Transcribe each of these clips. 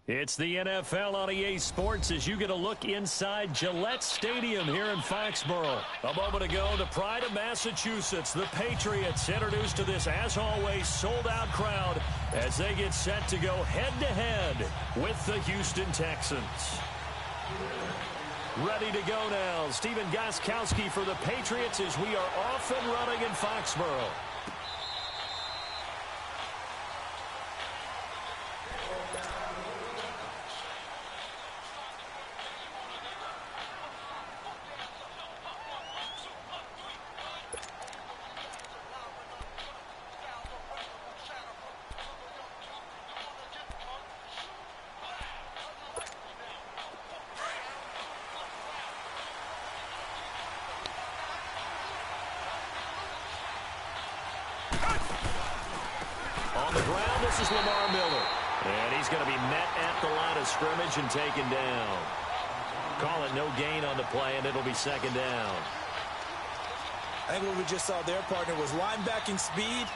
It's the NFL on EA Sports as you get a look inside Gillette Stadium here in Foxborough. A moment ago, the pride of Massachusetts, the Patriots, introduced to this, as always, sold-out crowd as they get set to go head-to-head with the Houston Texans. Ready to go now. Stephen Gostkowski for the Patriots as we are off and running in Foxborough. On the ground, this is Lamar Miller. And he's going to be met at the line of scrimmage and taken down. Call it no gain on the play, and it'll be second down. I think what we just saw there, partner, was linebacking speed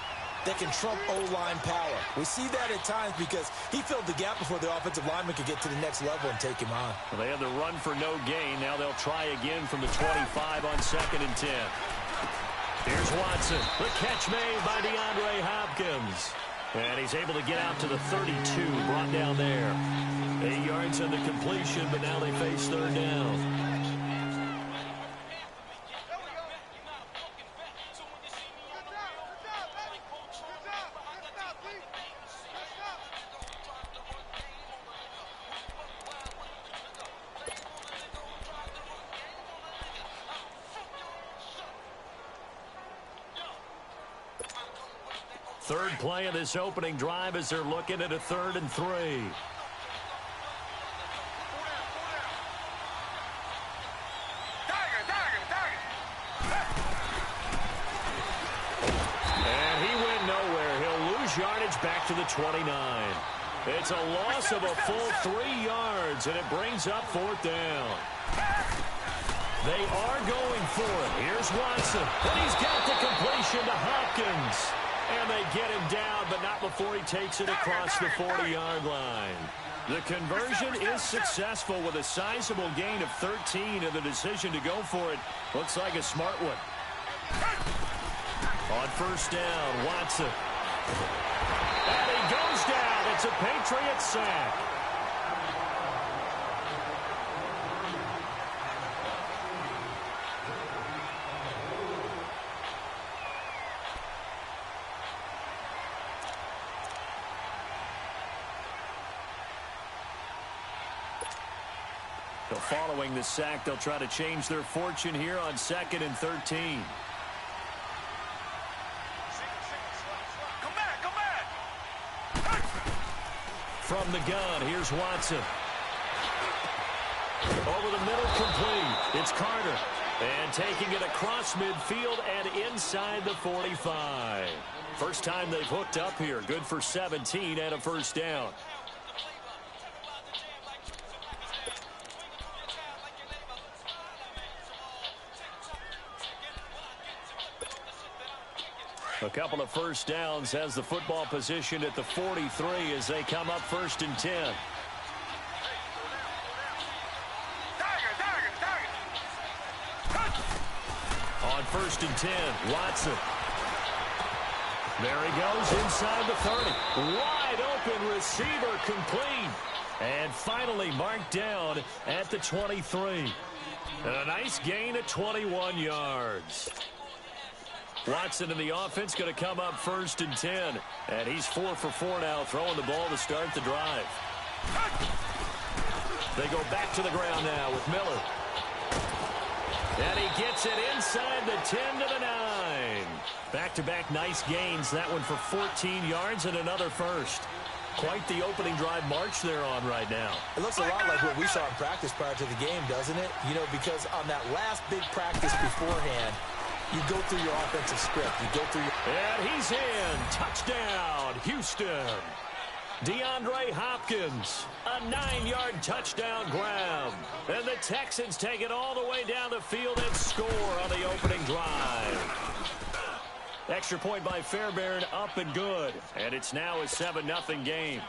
that can trump O-line power. We see that at times because he filled the gap before the offensive lineman could get to the next level and take him on. Well, they had the run for no gain. Now they'll try again from the 25 on 2nd and 10. Here's Watson. The catch made by DeAndre Hopkins. And he's able to get out to the 32, brought down there. 8 yards on the completion, but now they face third down. Third play of this opening drive as they're looking at a 3rd and 3. And he went nowhere. He'll lose yardage back to the 29. It's a loss of a full 3 yards, and it brings up 4th down. They are going for it. Here's Watson. And he's got the completion to Hopkins. And they get him down, but not before he takes it across the 40-yard line. The conversion is successful with a sizable gain of 13, and the decision to go for it looks like a smart one. On 1st down, Watson. And he goes down. It's a Patriots sack. Following the sack, they'll try to change their fortune here on 2nd and 13. From the gun, here's Watson. Over the middle, complete. It's Carter. And taking it across midfield and inside the 45. First time they've hooked up here. Good for 17 and a 1st down. A couple of 1st downs, has the football position at the 43 as they come up 1st and 10. On 1st and 10, Watson. There he goes inside the 30. Wide open receiver, complete. And finally marked down at the 23. And a nice gain of 21 yards. Watson in the offense going to come up 1st and 10. And he's 4 for 4 now, throwing the ball to start the drive. They go back to the ground now with Miller. And he gets it inside the 10 to the 9. Back-to-back nice gains. That one for 14 yards and another 1st. Quite the opening drive march they're on right now. It looks a lot like what we saw in practice prior to the game, doesn't it? You know, because on that last big practice beforehand, you go through your offensive script. You go through your... And he's in. Touchdown, Houston. DeAndre Hopkins, a 9-yard touchdown grab. And the Texans take it all the way down the field and score on the opening drive. Extra point by Fairbairn, up and good. And it's now a 7-0 game.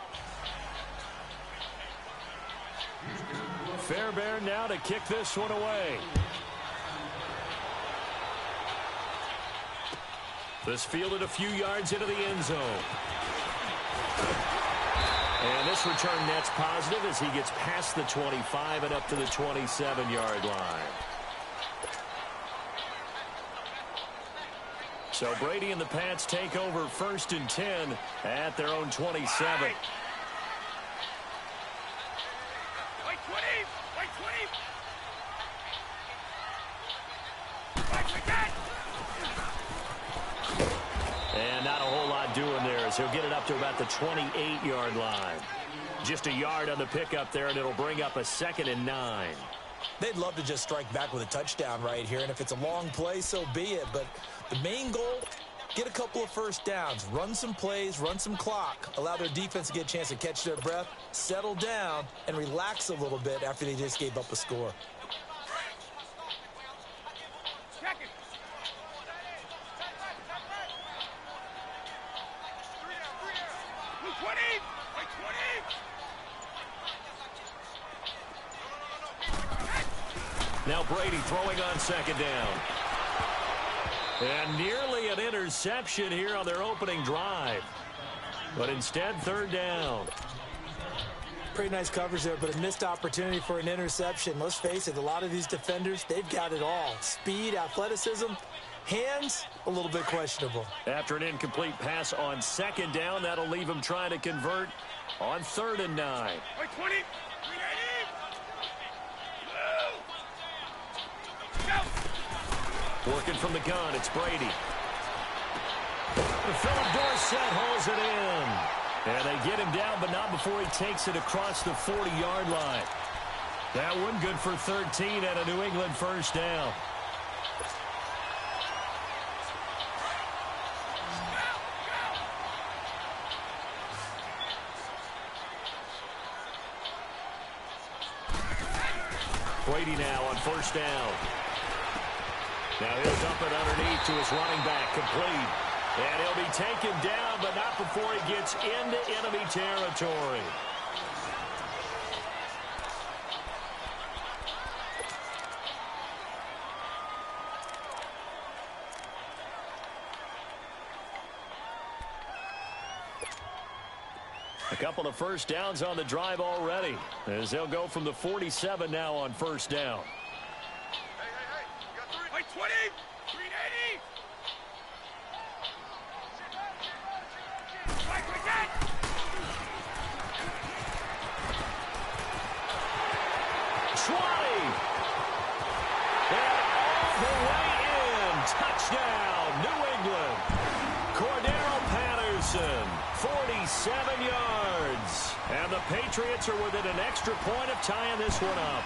Fairbairn now to kick this one away. This fielded a few yards into the end zone. And this return net's positive as he gets past the 25 and up to the 27-yard line. So Brady and the Pats take over 1st and 10 at their own 27. And not a whole lot doing there as he'll get it up to about the 28-yard line. Just a yard on the pickup there, and it'll bring up a 2nd and 9. They'd love to just strike back with a touchdown right here, and if it's a long play, so be it. But the main goal, get a couple of first downs, run some plays, run some clock, allow their defense to get a chance to catch their breath, settle down, and relax a little bit after they just gave up a score. Now Brady throwing on 2nd down. And nearly an interception here on their opening drive. But instead, 3rd down. Pretty nice coverage there, but a missed opportunity for an interception. Let's face it, a lot of these defenders, they've got it all. Speed, athleticism, hands, a little bit questionable. After an incomplete pass on 2nd down, that'll leave him trying to convert on 3rd and 9. 20. Working from the gun, it's Brady. Philip Dorsett hauls it in. And they get him down, but not before he takes it across the 40-yard line. That one good for 13 at a New England 1st down. Brady now on 1st down. Now he'll dump it underneath to his running back, complete. And he'll be taken down, but not before he gets into enemy territory. A couple of first downs on the drive already, as they'll go from the 47 now on 1st down. Hey, 20! 380! And all the way in. Touchdown, New England. Cordero Patterson, 47 yards. And the Patriots are within an extra point of tying this one up.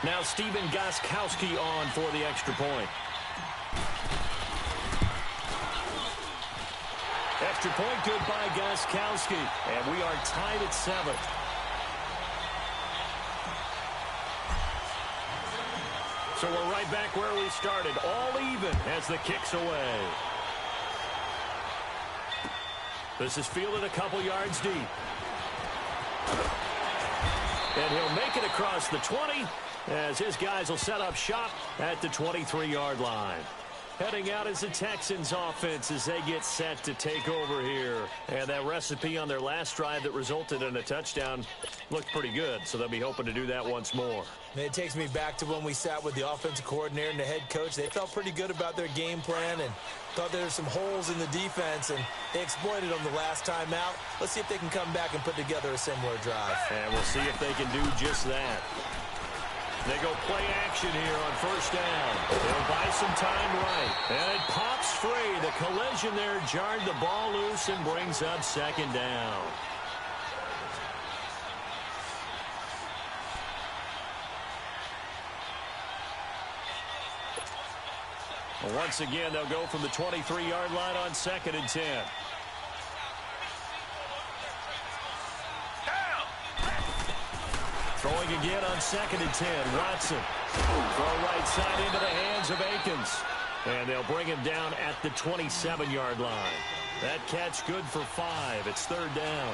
Now Stephen Gostkowski on for the extra point. Extra point good by Gostkowski. And we are tied at 7. So we're right back where we started. All even as the kick's away. This is fielded a couple yards deep. And he'll make it across the 20 as his guys will set up shop at the 23-yard line. Heading out as the Texans offense as they get set to take over here. And that recipe on their last drive that resulted in a touchdown looked pretty good, so they'll be hoping to do that once more. And it takes me back to when we sat with the offensive coordinator and the head coach. They felt pretty good about their game plan and thought there were some holes in the defense, and they exploited them the last time out. Let's see if they can come back and put together a similar drive. And we'll see if they can do just that. They go play action here on 1st down. They'll buy some time right. And it pops free. The collision there jarred the ball loose and brings up 2nd down. Well, once again, they'll go from the 23-yard line on 2nd and 10. Throwing again on 2nd and 10. Watson. Throw right side into the hands of Akins. And they'll bring him down at the 27-yard line. That catch good for 5. It's 3rd down.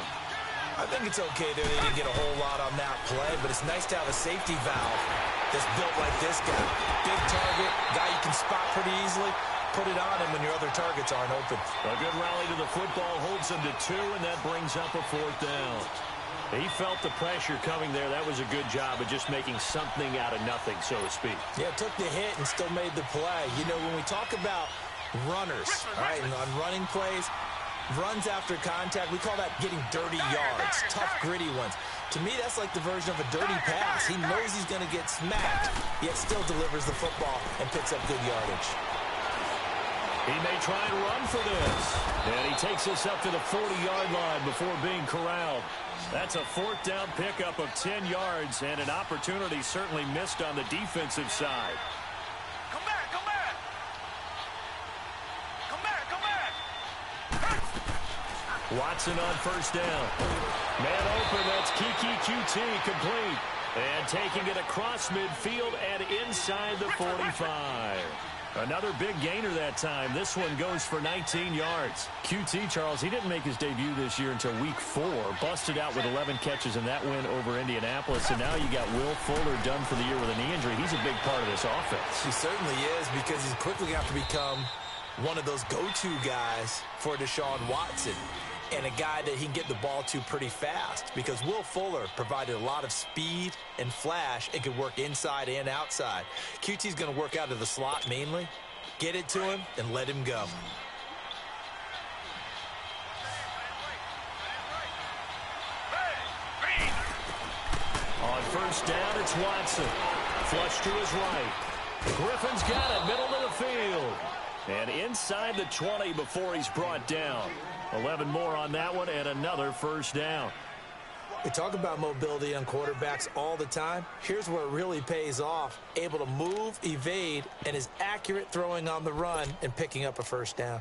I think it's okay there. They didn't get a whole lot on that play, but it's nice to have a safety valve that's built like this guy. Big target, guy you can spot pretty easily. Put it on him when your other targets aren't open. A good rally to the football holds him to 2, and that brings up a 4th down. He felt the pressure coming there. That was a good job of just making something out of nothing, so to speak. Yeah, took the hit and still made the play. You know, when we talk about runners, all right, and on running plays, runs after contact, we call that getting dirty yards, tough, gritty ones. To me, that's like the version of a dirty pass. He knows he's going to get smacked, yet still delivers the football and picks up good yardage. He may try and run for this. And he takes us up to the 40-yard line before being corralled. That's a 4th down pickup of 10 yards and an opportunity certainly missed on the defensive side. Come back, come back. Come back, come back. Watson on 1st down. Man open, that's Kiki QT complete. And taking it across midfield and inside the 45. Another big gainer that time. This one goes for 19 yards. QT, Charles, he didn't make his debut this year until week 4. Busted out with 11 catches in that win over Indianapolis. And now you got Will Fuller done for the year with a knee injury. He's a big part of this offense. He certainly is, because he's quickly going to have to become one of those go-to guys for Deshaun Watson, and a guy that he can get the ball to pretty fast, because Will Fuller provided a lot of speed and flash and could work inside and outside. QT's going to work out of the slot mainly. Get it to him and let him go. On 1st down, it's Watson. Flush to his right. Griffin's got it, middle of the field. And inside the 20 before he's brought down. 11 more on that one, and another 1st down. We talk about mobility on quarterbacks all the time. Here's where it really pays off. Able to move, evade, and is accurate throwing on the run and picking up a 1st down.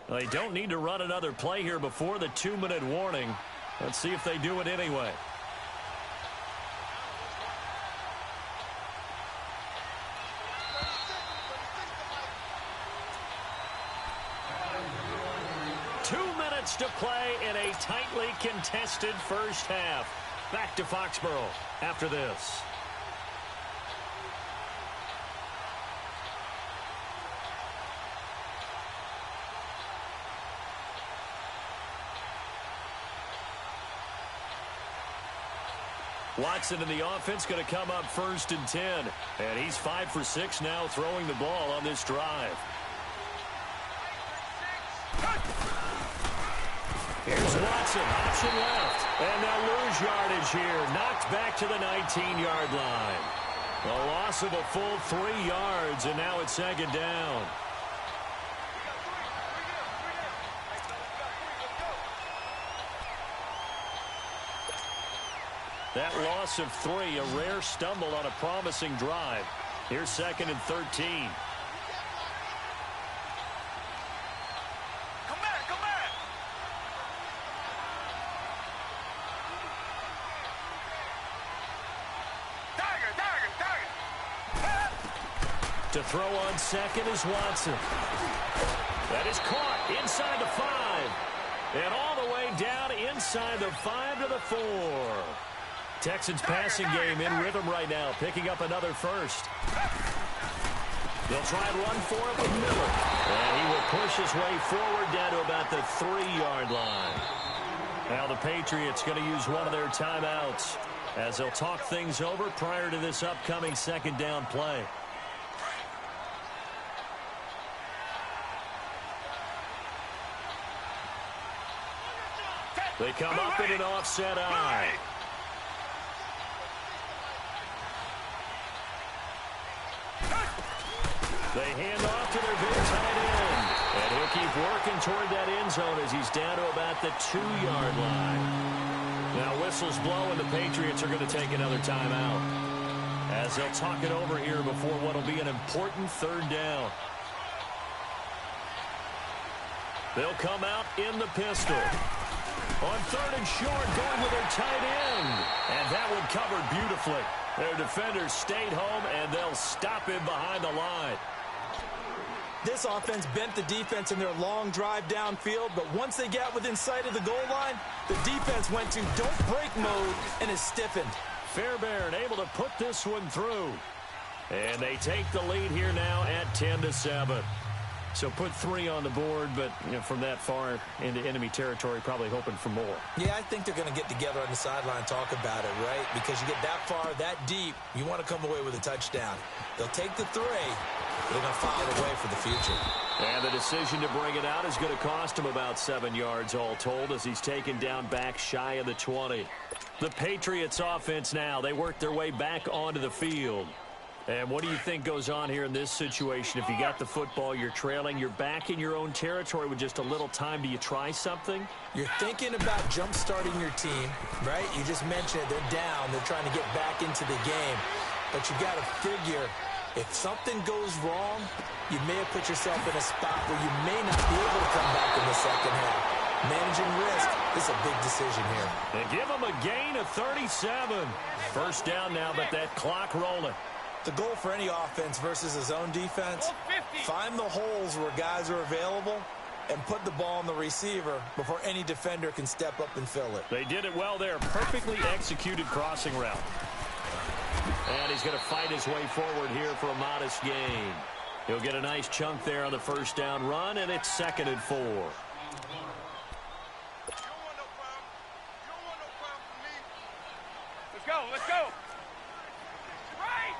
They don't need to run another play here before the 2-minute warning. Let's see if they do it anyway. To play in a tightly contested 1st half. Back to Foxborough after this. Watson in the offense going to come up 1st and 10. And he's 5 for 6 now throwing the ball on this drive. Here's Watson, option left, and they'll lose yardage here. Knocked back to the 19-yard line. A loss of a full 3 yards, and now it's 2nd down. That loss of 3, a rare stumble on a promising drive. Here's 2nd and 13. To throw on 2nd is Watson. That is caught inside the 5. And all the way down inside the 5 to the 4. Texans passing game in rhythm right now, picking up another 1st. They'll try and run for it with Miller. And he will push his way forward down to about the 3-yard line. Now the Patriots going to use one of their timeouts as they'll talk things over prior to this upcoming 2nd down play. They come up in an offset eye. They hand off to their big tight end. And he'll keep working toward that end zone as he's down to about the 2-yard line. Now whistles blow and the Patriots are going to take another timeout, as they'll talk it over here before what will be an important 3rd down. They'll come out in the pistol. On 3rd and short, going with their tight end. And that one covered beautifully. Their defenders stayed home, and they'll stop him behind the line. This offense bent the defense in their long drive downfield, but once they got within sight of the goal line, the defense went to don't break mode and is stiffened. Fairbairn able to put this one through. And they take the lead here now at 10-7. So put 3 on the board, but from that far into enemy territory, probably hoping for more. Yeah, I think they're going to get together on the sideline and talk about it, right? Because you get that far, that deep, you want to come away with a touchdown. They'll take the 3, but they're going to file it away for the future. And the decision to bring it out is going to cost him about 7 yards all told as he's taken down back shy of the 20. The Patriots offense now, they work their way back onto the field. And what do you think goes on here in this situation? If you got the football, you're trailing, you're back in your own territory with just a little time. Do you try something? You're thinking about jump-starting your team, right? You just mentioned it. They're down. They're trying to get back into the game. But you got to figure, if something goes wrong, you may have put yourself in a spot where you may not be able to come back in the second half. Managing risk is a big decision here. They give them a gain of 37. First down now, but that clock rolling. The goal for any offense versus a zone defense, find the holes where guys are available and put the ball on the receiver before any defender can step up and fill it. They did it well there. Perfectly executed crossing route. And he's going to fight his way forward here for a modest gain. He'll get a nice chunk there on the first down run, and it's 2nd and 4. Let's go, let's go. Right.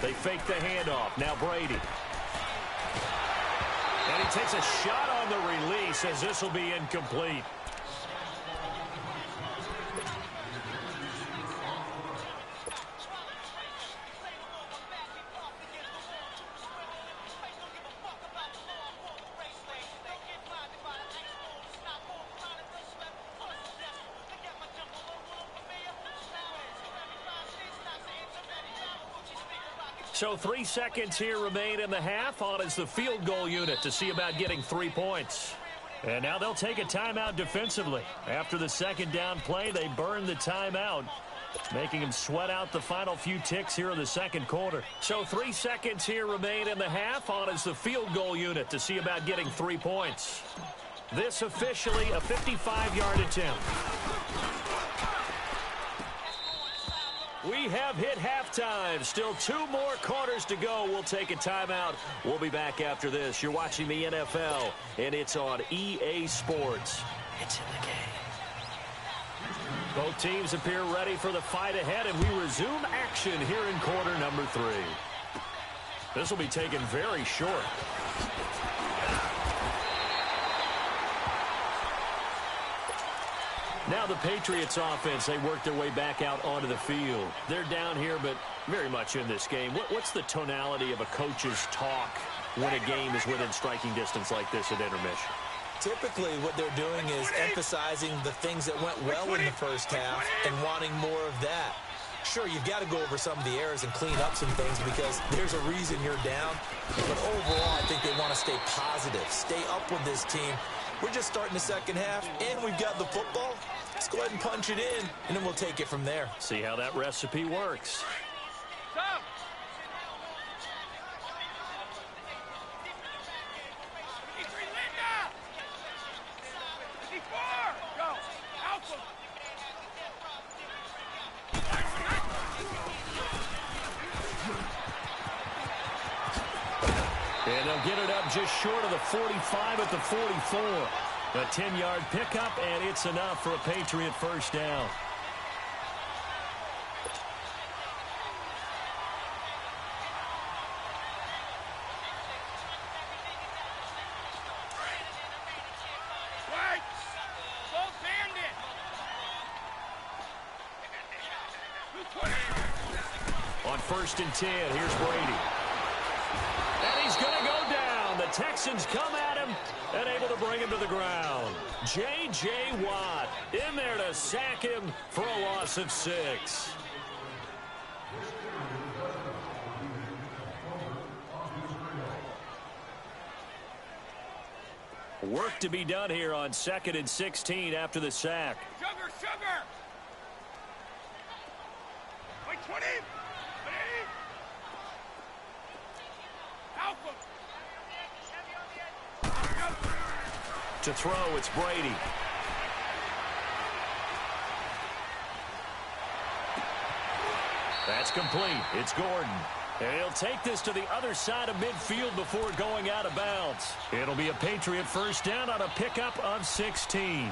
They fake the handoff. Now Brady. And he takes a shot on the release as this will be incomplete. So 3 seconds here remain in the half. On is the field goal unit to see about getting 3 points. And now they'll take a timeout defensively. After the second down play, they burn the timeout, making them sweat out the final few ticks here in the second quarter. So 3 seconds here remain in the half. On is the field goal unit to see about getting 3 points. This officially a 55-yard attempt. We have hit halftime. Still 2 more quarters to go. We'll take a timeout. We'll be back after this. You're watching the NFL, and it's on EA Sports. It's in the game. Both teams appear ready for the fight ahead, and we resume action here in quarter number 3. This will be taken very short. Now the Patriots offense, they work their way back out onto the field. They're down here, but very much in this game. What's the tonality of a coach's talk when a game is within striking distance like this at intermission? Typically, what they're doing is emphasizing the things that went well in the first half and wanting more of that. Sure, you've got to go over some of the errors and clean up some things because there's a reason you're down. But overall, I think they want to stay positive, stay up with this team. We're just starting the second half, and we've got the football. Let's go ahead and punch it in, and then we'll take it from there. See how that recipe works. Stop. Go. Alpha. And they'll get it up just short of the 45 at the 44. A 10-yard pickup, and it's enough for a Patriot first down. Right. Both bandit. On 1st and 10, here's Brady. And he's going to go down. The Texans come at him and able to bring him to the ground. J.J. Watt in there to sack him for a loss of 6. Work to be done here on 2nd and 16 after the sack. Sugar, sugar. 20. Alpha. To throw, it's Brady. That's complete. It's Gordon. And he'll take this to the other side of midfield before going out of bounds. It'll be a Patriot first down on a pickup of 16.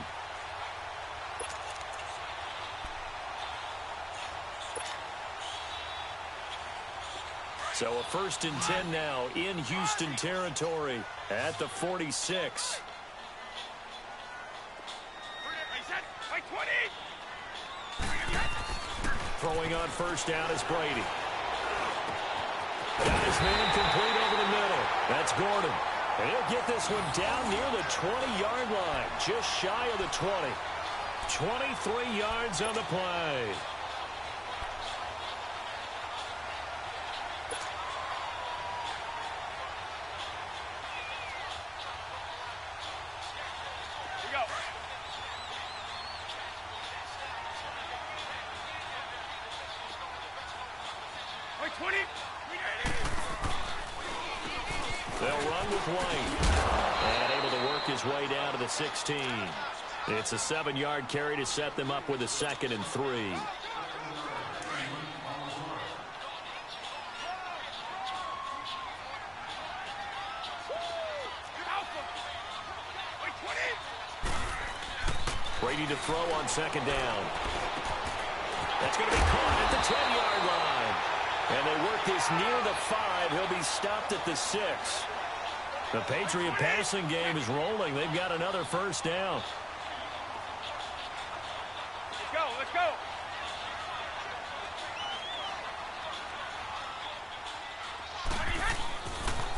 So a 1st and 10 now in Houston territory at the 46. Throwing on first down is Brady. Got his man complete over the middle. That's Gordon. And he'll get this one down near the 20-yard line, just shy of the 20. 23 yards on the play. They'll run with White. And able to work his way down to the 16. It's a 7-yard carry to set them up with a 2nd and 3. Brady to throw on 2nd down. That's going to be caught at the 10-yard line. And they work this near the 5. He'll be stopped at the 6. The Patriot passing game is rolling. They've got another first down. Let's go, let's go.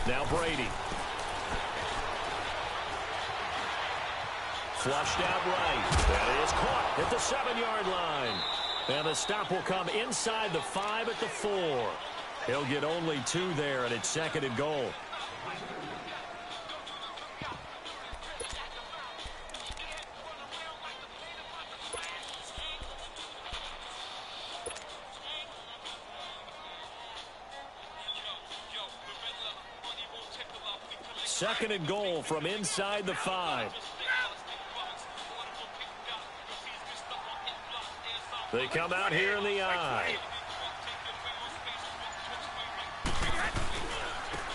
Now Brady. Flushed out right. That is caught at the 7-yard line. And the stop will come inside the 5 at the 4. He'll get only 2 there, and it's 2nd and goal. Second and goal from inside the 5. They come out here in the I.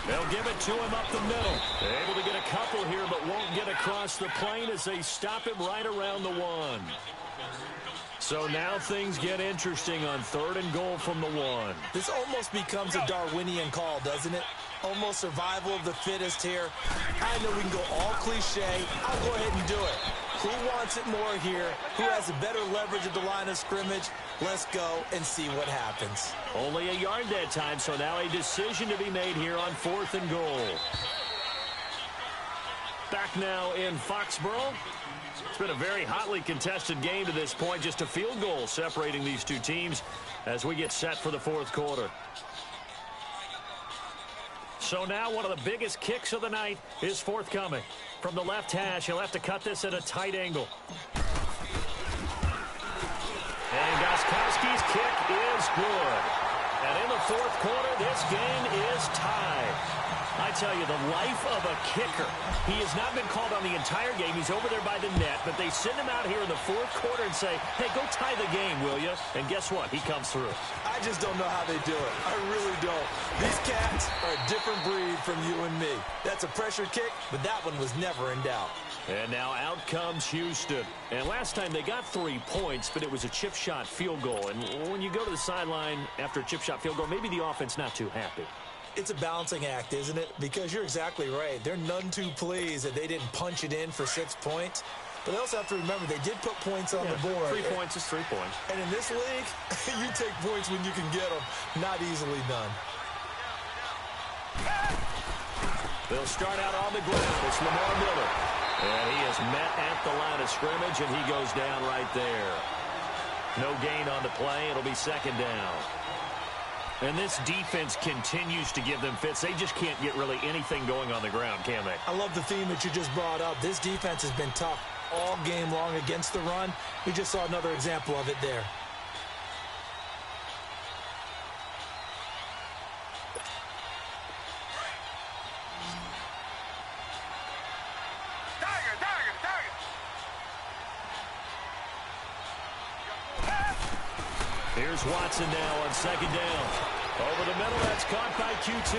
They'll give it to him up the middle. They're able to get a couple here, but won't get across the plane as they stop him right around the 1. So now things get interesting on 3rd and goal from the 1. This almost becomes a Darwinian call, doesn't it? Almost survival of the fittest here. I know we can go all cliche. I'll go ahead and do it. Who wants it more here? Who has a better leverage at the line of scrimmage? Let's go and see what happens. Only a yard that time, so now a decision to be made here on 4th and goal. Back now in Foxborough. It's been a very hotly contested game to this point. Just a field goal separating these two teams as we get set for the 4th quarter. So now one of the biggest kicks of the night is forthcoming. From the left hash, he'll have to cut this at a tight angle. And Gostkowski's kick is good. And in the 4th quarter, this game is tied. I tell you, the life of a kicker. He has not been called on the entire game. He's over there by the net, but they send him out here in the 4th quarter and say, hey, go tie the game, will you? And guess what? He comes through. I just don't know how they do it. I really don't. These cats are a different breed from you and me. That's a pressure kick, but that one was never in doubt. And now out comes Houston. And last time they got 3 points, but it was a chip shot field goal. And when you go to the sideline after a chip shot field goal, maybe the offense not too happy. It's a balancing act, isn't it? Because you're exactly right. They're none too pleased that they didn't punch it in for 6 points. But they also have to remember they did put points on the board. 3 points is 3 points. And in this league, you take points when you can get them. Not easily done. They'll start out on the ground. It's Lamar Miller. And he is met at the line of scrimmage, and he goes down right there. No gain on the play. It'll be 2nd down. And this defense continues to give them fits. They just can't get really anything going on the ground, can they? I love the theme that you just brought up. This defense has been tough all game long against the run. We just saw another example of it there. Here's Watson now on second down. Over the middle, that's caught by QT.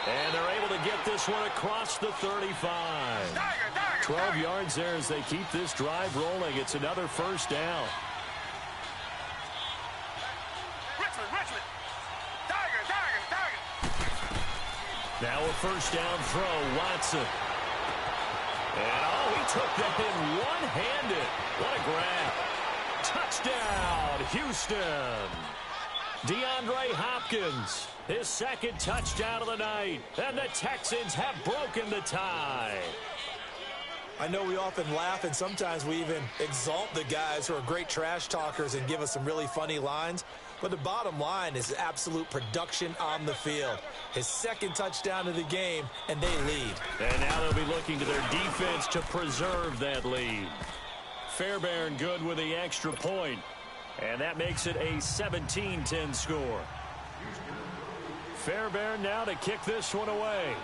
And they're able to get this one across the 35. 12 yards there as they keep this drive rolling. It's another first down. Richmond. Tiger. Now a first down throw, Watson. And, he took that in one-handed. What a grab. Touchdown, Houston. DeAndre Hopkins, his second touchdown of the night. And the Texans have broken the tie. I know we often laugh, and sometimes we even exalt the guys who are great trash talkers and give us some really funny lines. But the bottom line is absolute production on the field. His second touchdown of the game, and they lead. And now they'll be looking to their defense to preserve that lead. Fairbairn good with the extra point. And that makes it a 17-10 score. Fairbairn now to kick this one away.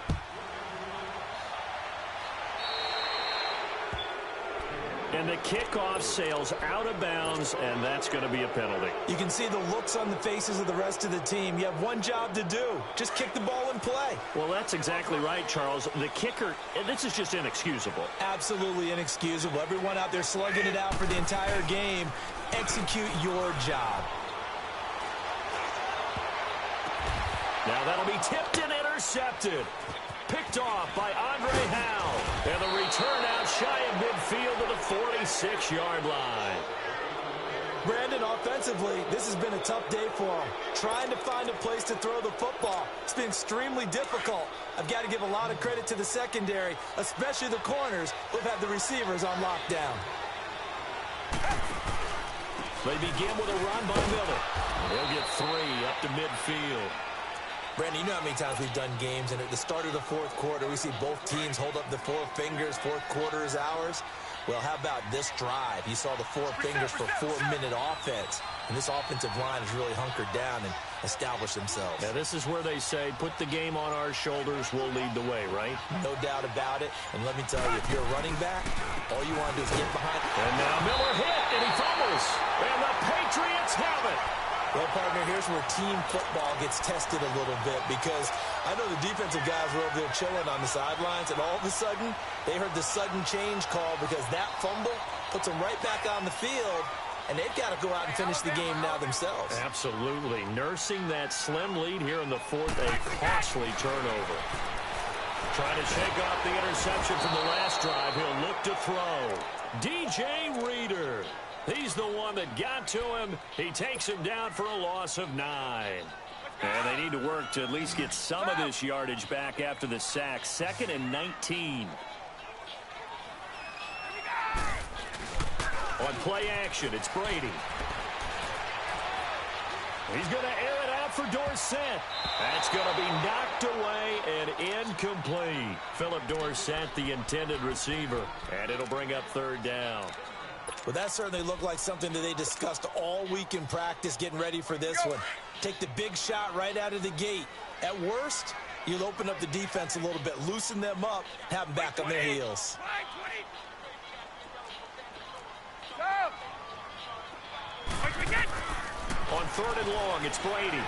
And the kickoff sails out of bounds, and that's going to be a penalty. You can see the looks on the faces of the rest of the team. You have one job to do. Just kick the ball and play. Well, that's exactly right, Charles. The kicker, this is just inexcusable. Absolutely inexcusable. Everyone out there slugging it out for the entire game. Execute your job. Now that'll be tipped and intercepted. Picked off by Andre Howe. And the return out shy of midfield to the 46-yard line. Brandon, offensively, this has been a tough day for him. Trying to find a place to throw the football. It's been extremely difficult. I've got to give a lot of credit to the secondary, especially the corners who've had the receivers on lockdown. They begin with a run by Miller. They'll get 3 up to midfield. Brandon, you know how many times we've done games, and at the start of the fourth quarter, we see both teams hold up the 4 fingers. Fourth quarter is ours. Well, how about this drive? You saw the 4 fingers for 4-minute offense, and this offensive line has really hunkered down and established themselves. Now, this is where they say, put the game on our shoulders, we'll lead the way, right? No doubt about it. And let me tell you, if you're a running back, all you want to do is get behind. And now Miller hit, and he fumbles. And the Patriots have it. Well, partner, here's where team football gets tested a little bit, because I know the defensive guys were over there chilling on the sidelines, and all of a sudden, they heard the sudden change call because that fumble puts them right back on the field, and they've got to go out and finish the game now themselves. Absolutely. Nursing that slim lead here in the fourth, a costly turnover. Trying to shake off the interception from the last drive. He'll look to throw. DJ Reader. He's the one that got to him. He takes him down for a loss of 9. And they need to work to at least get some of this yardage back after the sack. 2nd and 19. On play action, it's Brady. He's going to air it out for Dorsett. That's going to be knocked away and incomplete. Philip Dorsett, the intended receiver. And it'll bring up 3rd down. Well, that certainly looked like something that they discussed all week in practice getting ready for this one. Take the big shot right out of the gate. At worst, you'll open up the defense a little bit, loosen them up, have them back on their heels. On 3rd and long, it's Brady.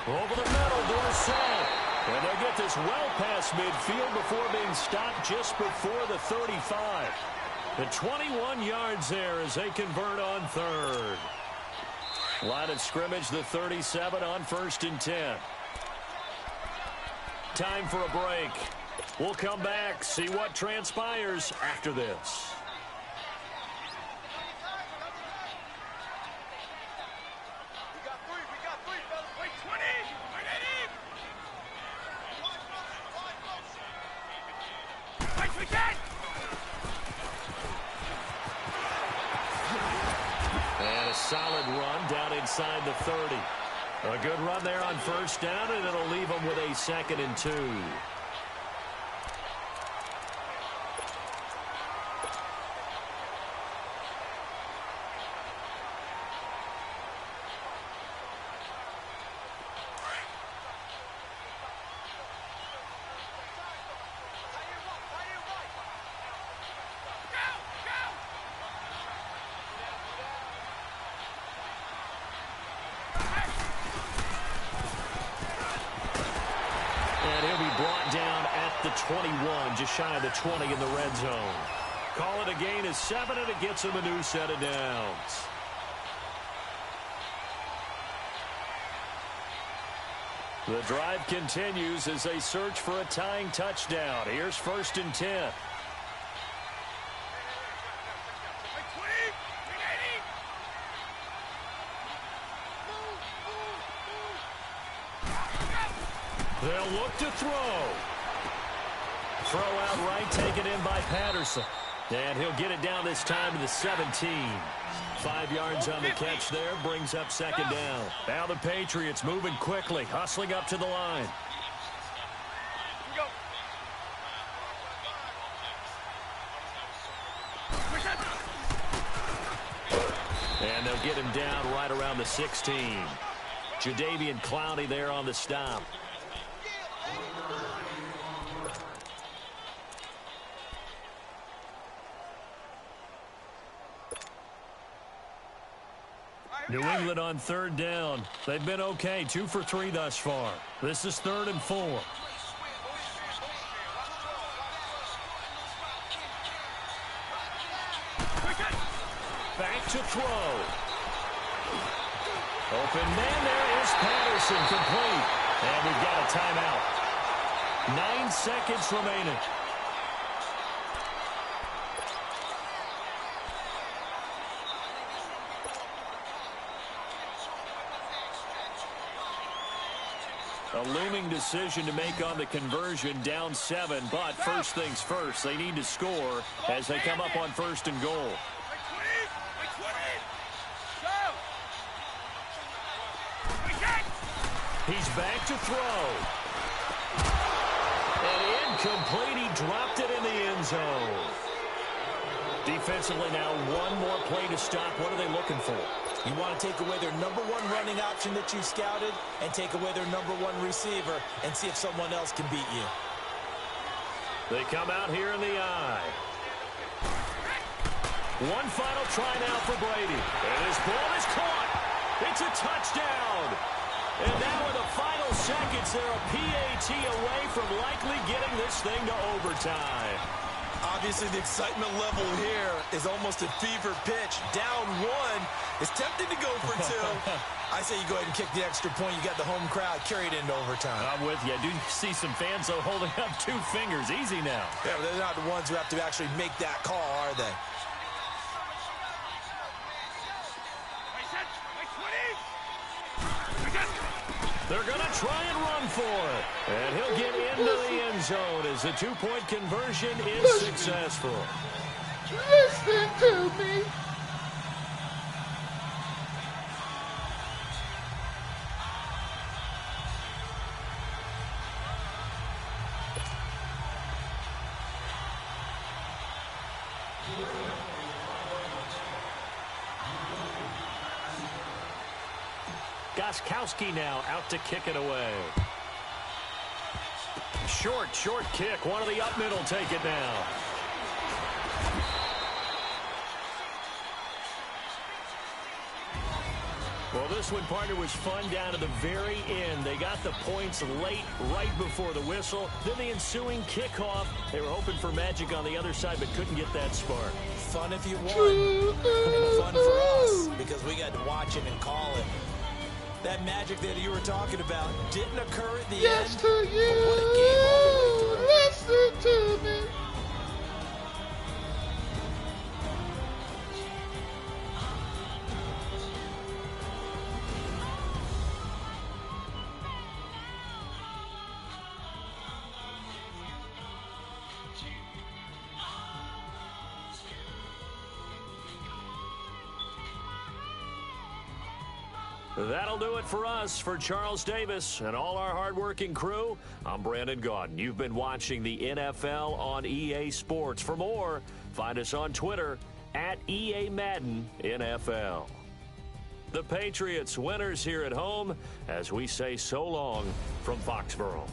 Over the middle, Dorsett. And they'll get this well past midfield before being stopped just before the 35. The 21 yards there as they convert on 3rd. Line of scrimmage, the 37 on 1st and 10. Time for a break. We'll come back, see what transpires after this. Solid run down inside the 30. A good run there on 1st down, and it'll leave them with a 2nd and 2. 21, just shy of the 20 in the red zone. Call it a gain of 7, and it gets them a new set of downs. The drive continues as they search for a tying touchdown. Here's 1st and 10. They'll look to throw. Throw out right, taken in by Patterson. And he'll get it down this time to the 17. 5 yards on the catch there, brings up 2nd down. Now the Patriots moving quickly, hustling up to the line. And they'll get him down right around the 16. Jadeveon Clowney there on the stop. New England on 3rd down. They've been okay, 2 for 3 thus far. This is 3rd and 4. Back to throw. Open man, there is Patterson, complete. And we've got a timeout. 9 seconds remaining. A looming decision to make on the conversion, down 7, but first things first, they need to score as they come up on 1st and goal. He's back to throw. And incomplete, he dropped it in the end zone. Defensively now, one more play to stop. What are they looking for? You want to take away their #1 running option that you scouted and take away their #1 receiver and see if someone else can beat you. They come out here in the eye. One final try now for Brady. And his ball is caught. It's a touchdown. And now in the final seconds, they're a PAT away from likely getting this thing to overtime. Obviously, the excitement level here is almost a fever pitch. Down 1. It's tempting to go for 2. I say you go ahead and kick the extra point. You got the home crowd carried into overtime. I'm with you. I do see some fans, though, holding up 2 fingers. Easy now. Yeah, but they're not the ones who have to actually make that call, are they? They're going to try and run for it. And he'll get into the end zone as the 2-point conversion is successful. Listen to me. Gostkowski now out to kick it away. Short kick. One of the up middle take it now. Well, this one, partner, was fun down to the very end. They got the points late, right before the whistle. Then the ensuing kickoff. They were hoping for magic on the other side, but couldn't get that spark. Fun if you won, and fun for us, because we got to watch it and call it. That magic that you were talking about didn't occur at the end. Yes to you. But what a game all the way through. Listen to me. That'll do it for us. For Charles Davis and all our hardworking crew, I'm Brandon Gaudin. You've been watching the NFL on EA Sports. For more, find us on Twitter at EA Madden NFL. The Patriots winners here at home as we say so long from Foxborough.